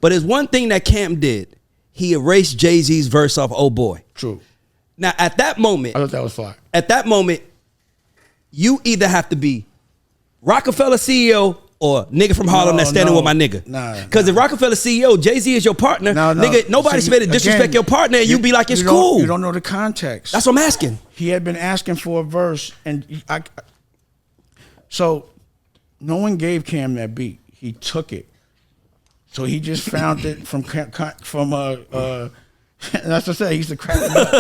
But there's one thing that Cam did. He erased Jay-Z's verse off Oh Boy. True. Now, at that moment, I thought that was fire. At that moment, you either have to be Rockefeller CEO or nigga from Harlem that's standing with my nigga. Because if Rockefeller CEO, Jay-Z is your partner, nigga, nobody's supposed to disrespect your partner and you be like, it's cool. You don't know the context. That's what I'm asking. He had been asking for a verse, and so no one gave Cam that beat. He took it. So he just found it from that's what I said. He used to crack him up.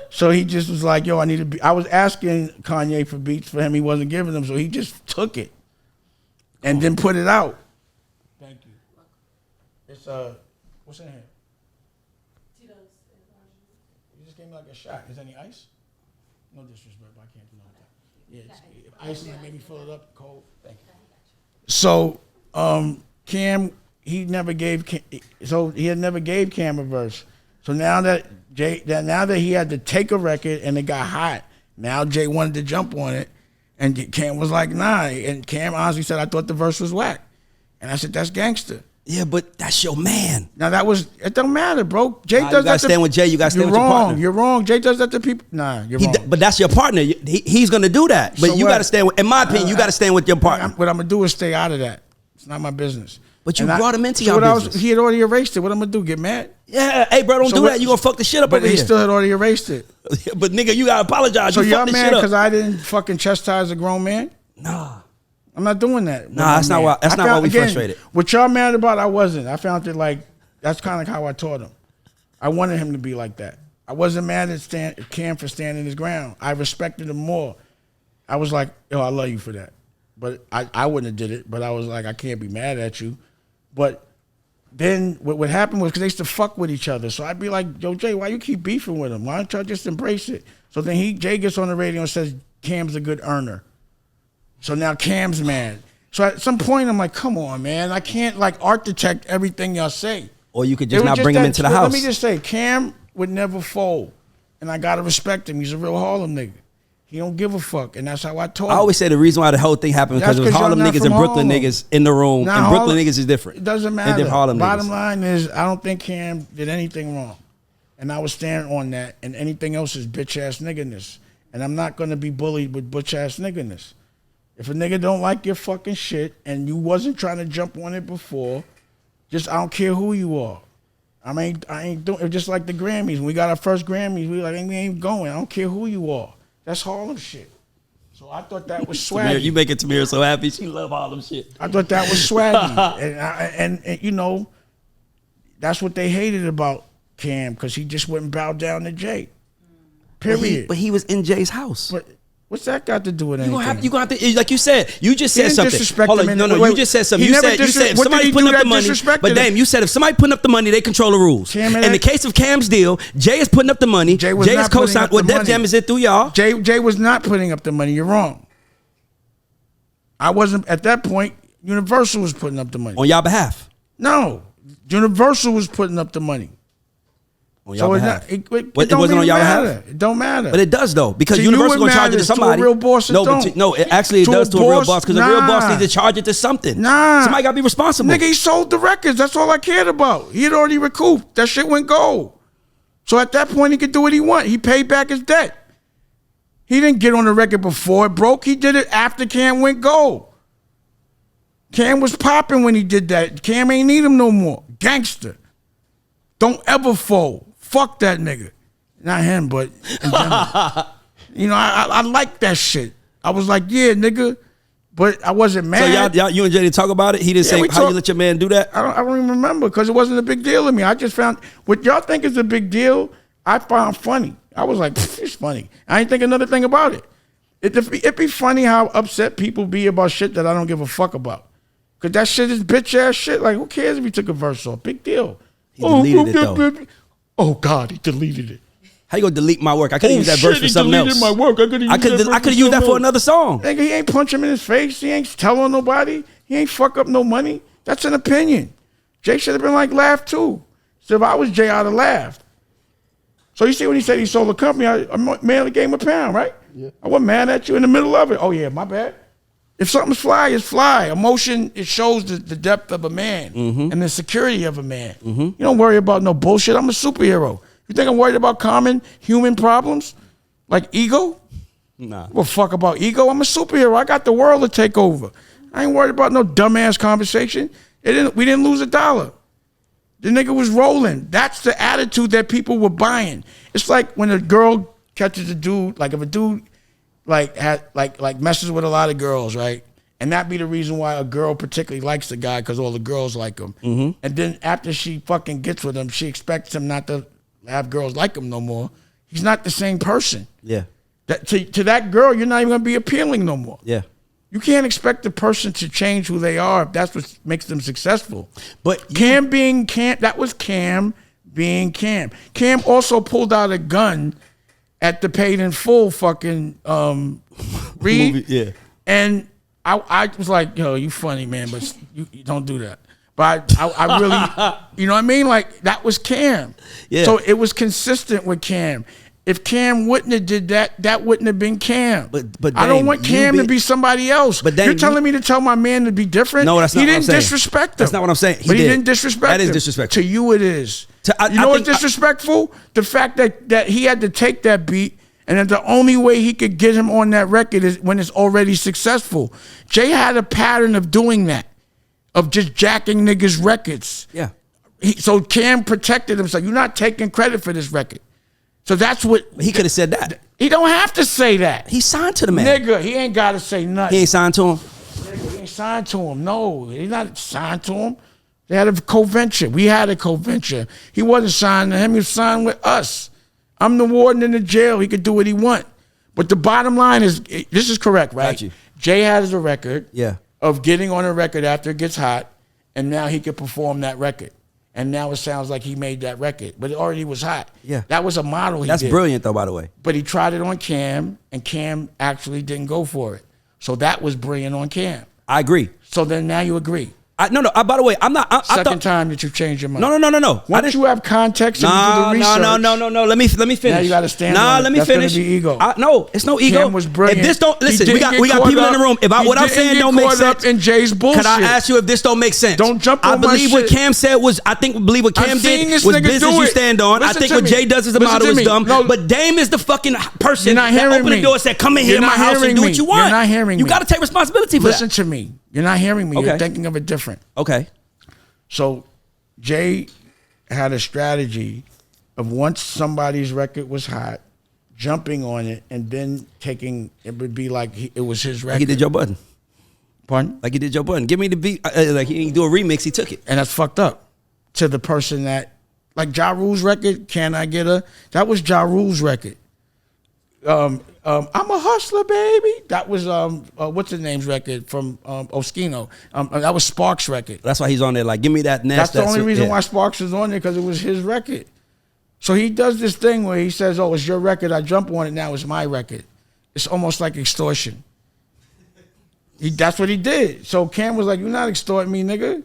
So he just was like, yo, I need to be. I was asking Kanye for beats for him. He wasn't giving them. So he just took it and then put it out. Thank you. It's, what's in here? Tito's. You just gave me like a shot. Is there any ice? No disrespect, but I can't do nothing. Yeah, if ice and maybe fill it up cold. Thank you. So, Cam, he had never gave Cam a verse. So now that he had to take a record and it got hot, now Jay wanted to jump on it, and Cam was like, nah. And Cam honestly said, I thought the verse was whack. And I said, that's gangster. Yeah, but that's your man. Now it don't matter, bro. Jay does that. You gotta stand with Jay. You gotta stand with your partner. You're wrong. Jay does that to people. Nah, you're wrong. But that's your partner. He's gonna do that. But so you gotta stand with. In my opinion, you gotta stand with your partner. What I'm gonna do is stay out of that. It's not my business. But you brought him into your business. He had already erased it. What I'm gonna do? Get mad? Yeah. Hey, bro, don't do that. You gonna fuck the shit up over here. But he still had already erased it. But nigga, you gotta apologize. So y'all mad because I didn't fucking chastise a grown man? Nah. I'm not doing that. Nah, that's not why we frustrated. What y'all mad about, I wasn't. I found it like, that's kind of how I taught him. I wanted him to be like that. I wasn't mad at Cam for standing his ground. I respected him more. I was like, yo, I love you for that. But I wouldn't have did it, but I was like, I can't be mad at you. But then what happened was, because they used to fuck with each other. So I'd be like, yo, Jay, why you keep beefing with him? Why don't y'all just embrace it? So then Jay gets on the radio and says, Cam's a good earner. So now Cam's mad. So at some point, I'm like, come on, man. I can't like architect everything y'all say. Or you could just not bring him into the house. Let me just say, Cam would never fold. And I got to respect him. He's a real Harlem nigga. He don't give a fuck. And that's how I told him. I always say the reason why the whole thing happened because it was Harlem niggas and Brooklyn niggas in the room. And Brooklyn niggas is different. It doesn't matter. Bottom line is, I don't think Cam did anything wrong. And I was standing on that. And anything else is bitch-ass nigginess. And I'm not going to be bullied with bitch-ass nigginess. If a nigga don't like your fucking shit and you wasn't trying to jump on it before, I don't care who you are. I ain't doing it. Just like the Grammys. When we got our first Grammys, we ain't going. I don't care who you are. That's Harlem shit. So I thought that was swaggy. You making Tamir so happy. She love Harlem shit. I thought that was swaggy. and you know, that's what they hated about Cam, because he just wouldn't bow down to Jay. Period. But he was in Jay's house. But what's that got to do with anything? You gonna have to, like you said, you just said something. Hold on, you just said something. You said if somebody's putting up the money, but damn, you said if somebody putting up the money, they control the rules. In the case of Cam's deal, Jay is putting up the money. Jay is co-signed. Well, Def Jam is it through y'all. Jay was not putting up the money. You're wrong. I wasn't at that point. Universal was putting up the money on y'all behalf. No, Universal was putting up the money. So it wasn't on y'all behalf. It don't matter. But it does though, because Universal gonna charge it to somebody. To a real boss, it actually does to a real boss, because a real boss needs to charge it to something. Somebody gotta be responsible. Nigga, he sold the records. That's all I cared about. He had already recouped. That shit went gold. So at that point, he could do what he want. He paid back his debt. He didn't get on the record before it broke. He did it after Cam went gold. Cam was popping when he did that. Cam ain't need him no more. Gangster. Don't ever fold. Fuck that nigga. Not him, but in general. You know, I like that shit. I was like, yeah, nigga. But I wasn't mad. So you and Jay talk about it? He didn't say, how you let your man do that? I don't even remember, because it wasn't a big deal to me. I just found, what y'all think is a big deal, I found funny. I was like, it's funny. I ain't think another thing about it. It'd be funny how upset people be about shit that I don't give a fuck about. Because that shit is bitch-ass shit. Like, who cares if he took a verse off? Big deal. He deleted it, though. Oh, God, he deleted it. How you gonna delete my work? I could have used that verse for something else. My work. I could have used that for another song. Nigga, he ain't punch him in his face. He ain't telling nobody. He ain't fuck up no money. That's an opinion. Jay should have been like, laugh too. So if I was Jay, I'd have laughed. So you see when he said he sold the company, I merely gave him £1, right? Yeah. I wasn't mad at you in the middle of it. Oh, yeah, my bad. If something's fly, it's fly. Emotion, it shows the depth of a man and the security of a man. You don't worry about no bullshit. I'm a superhero. You think I'm worried about common human problems? Like ego? Nah. Well, fuck about ego. I'm a superhero. I got the world to take over. I ain't worried about no dumbass conversation. We didn't lose $1. The nigga was rolling. That's the attitude that people were buying. It's like when a girl catches a dude, like if a dude like messes with a lot of girls, right? And that be the reason why a girl particularly likes the guy, because all the girls like him. And then after she fucking gets with him, she expects him not to have girls like him no more. He's not the same person. Yeah. To that girl, you're not even gonna be appealing no more. Yeah. You can't expect the person to change who they are if that's what makes them successful. But Cam being Cam, that was Cam being Cam. Cam also pulled out a gun at the Paid in Full fucking read. Movie, yeah. And I was like, yo, you funny, man, but you don't do that. But I really, you know what I mean? Like, that was Cam. Yeah. So it was consistent with Cam. If Cam wouldn't have did that, that wouldn't have been Cam. But I don't want Cam to be somebody else. But you're telling me to tell my man to be different? No, that's not he what I'm didn't saying. disrespect him. That's not what I'm saying. He didn't disrespect him. That is disrespectful. To you it is. You know what's disrespectful? The fact that he had to take that beat, and that the only way he could get him on that record is when it's already successful. Jay had a pattern of doing that, of just jacking niggas' records. Yeah. So Cam protected himself. You're not taking credit for this record. So that's what he could have said that. He don't have to say that. He signed to the man. Nigga, he ain't got to say nothing. He ain't signed to him? Nigga, he ain't signed to him. No, he's not signed to him. They had a co-venture. We had a co-venture. He wasn't signed to him. He was signed with us. I'm the warden in the jail. He could do what he want. But the bottom line is, this is correct, right? Got you. Jay has a record Yeah. of getting on a record after it gets hot, and now he could perform that record. And now it sounds like he made that record, but it already was hot. Yeah. That was a model he That's did. brilliant, though, by the way. But he tried it on Cam, and Cam actually didn't go for it. So that was brilliant on Cam. I agree. So then now you agree. No. By the way, I'm not. Second time that you've changed your mind. No. Once you have context and you do the research. No. Let me finish. Now you got to stand on it. Let me That's finish. Gonna be ego. No, it's no ego. Cam was brilliant. If this don't listen, we got people in the room. If what I'm saying don't make sense, in Jay's bullshit. Can I ask you if this don't make sense? Don't jump on I believe my what shit. Cam said was. I believe what Cam did was business you stand on. I think what Jay does as a model is dumb. But Dame is the fucking person that opened the door and said, "Come in here in my house and do what you want." You're not hearing me. You got to take responsibility for that. Listen to me. You're not hearing me. You're thinking of it different. Okay. So Jay had a strategy of once somebody's record was hot, jumping on it and then taking, it would be like it was his record. Like he did Joe Budden. Pardon? Like he did Joe Budden. Give me the beat. Like he didn't do a remix. He took it. And that's fucked up to the person that, like Ja Rule's record, Can I Get a? That was Ja Rule's record. I'm a hustler, baby. That was what's his name's record from Oskino. That was Sparks' record. That's why he's on there. Like, give me that. That's the only reason why Sparks was on there, because it was his record. So he does this thing where he says, "Oh, it's your record. I jump on it now. It's my record." It's almost like extortion. That's what he did. So Cam was like, "You're not extorting me, nigga.